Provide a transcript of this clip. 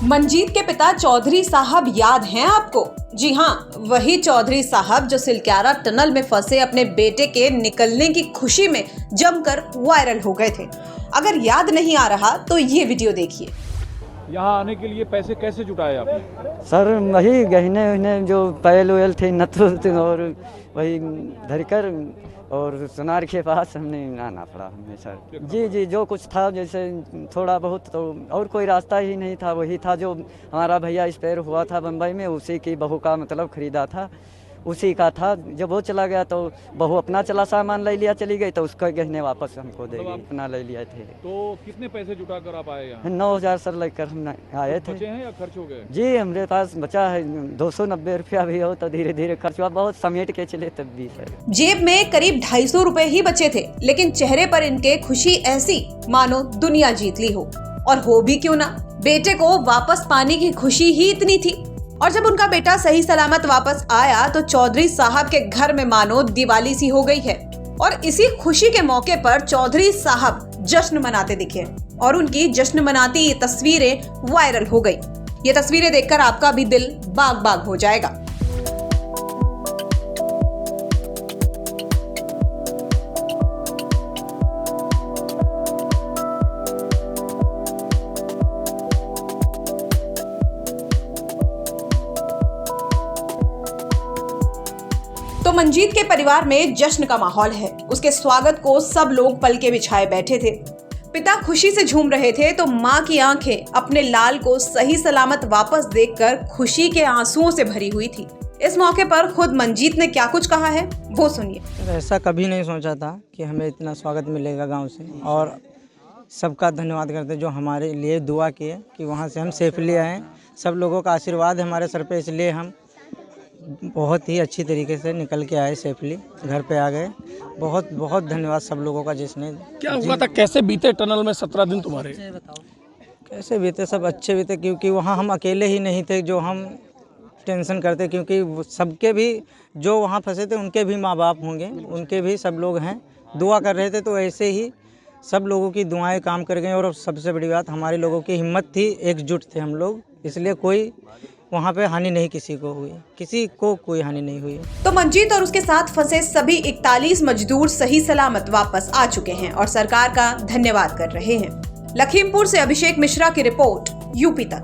मंजीत के पिता चौधरी साहब याद हैं आपको? जी हाँ, वही चौधरी साहब जो सिलक्यारा टनल में फंसे अपने बेटे के निकलने की खुशी में जमकर वायरल हो गए थे। अगर याद नहीं आ रहा तो ये वीडियो देखिए। यहाँ आने के लिए पैसे कैसे जुटाए आपने? सर वही गहने वहने जो पैल वैल थे नथ और वही धरकर और सोनार के पास हमने आना पड़ा हमें सर। जी जो कुछ था जैसे थोड़ा बहुत, तो और कोई रास्ता ही नहीं था। वही था जो हमारा भैया एक्सपायर हुआ था बम्बई में, उसी की बहू का मतलब खरीदा था, उसी का था। जब वो चला गया तो बहू अपना चला सामान ले लिया चली गई, तो उसका गहने वापस हमको दे गई, अपना ले लिया थे। तो कितने पैसे जुटा कर आप आए यहाँ? 9,000 सर लेकर हम आए थे। बचे हैं या खर्च हो गए? जी हमारे पास बचा है 290 रुपया भी हो तो धीरे धीरे खर्च हुआ, बहुत समेट के चले तब भी सर। जेब में करीब 250 रुपए ही बचे थे, लेकिन चेहरे पर इनके खुशी ऐसी मानो दुनिया जीत ली हो। और हो भी क्यों ना, बेटे को वापस पाने की खुशी ही इतनी थी। और जब उनका बेटा सही सलामत वापस आया तो चौधरी साहब के घर में मानो दिवाली सी हो गई है। और इसी खुशी के मौके पर चौधरी साहब जश्न मनाते दिखे और उनकी जश्न मनाती ये तस्वीरें वायरल हो गई। ये तस्वीरें देखकर आपका भी दिल बाग बाग हो जाएगा। तो मंजीत के परिवार में जश्न का माहौल है। उसके स्वागत को सब लोग पलके बिछाए बैठे थे। पिता खुशी से झूम रहे थे तो माँ की आंखें अपने लाल को सही सलामत वापस देखकर खुशी के आंसुओं से भरी हुई थी। इस मौके पर खुद मंजीत ने क्या कुछ कहा है वो सुनिए। ऐसा कभी नहीं सोचा था कि हमें इतना स्वागत मिलेगा गांव से, और सबका धन्यवाद करते जो हमारे लिए दुआ किए कि वहां से हम सेफली आए। सब लोगों का आशीर्वाद है हमारे सर पे, इसलिए हम बहुत ही अच्छी तरीके से निकल के आए, सेफली घर पे आ गए। बहुत बहुत धन्यवाद सब लोगों का जिसने। क्या हुआ था, कैसे बीते टनल में 17 दिन तुम्हारे? कैसे बीते? सब अच्छे बीते, क्योंकि वहाँ हम अकेले ही नहीं थे जो हम टेंशन करते, क्योंकि सबके भी जो वहाँ फंसे थे उनके भी माँ बाप होंगे, उनके भी सब लोग हैं, दुआ कर रहे थे। तो ऐसे ही सब लोगों की दुआएं काम कर गई। और सबसे बड़ी बात हमारे लोगों की हिम्मत थी, एकजुट थे हम लोग, इसलिए कोई वहाँ पे हानि नहीं किसी को हुई, किसी को कोई हानि नहीं हुई। तो मंजीत और उसके साथ फंसे सभी 41 मजदूर सही सलामत वापस आ चुके हैं और सरकार का धन्यवाद कर रहे हैं। लखीमपुर से अभिषेक मिश्रा की रिपोर्ट, यूपी तक।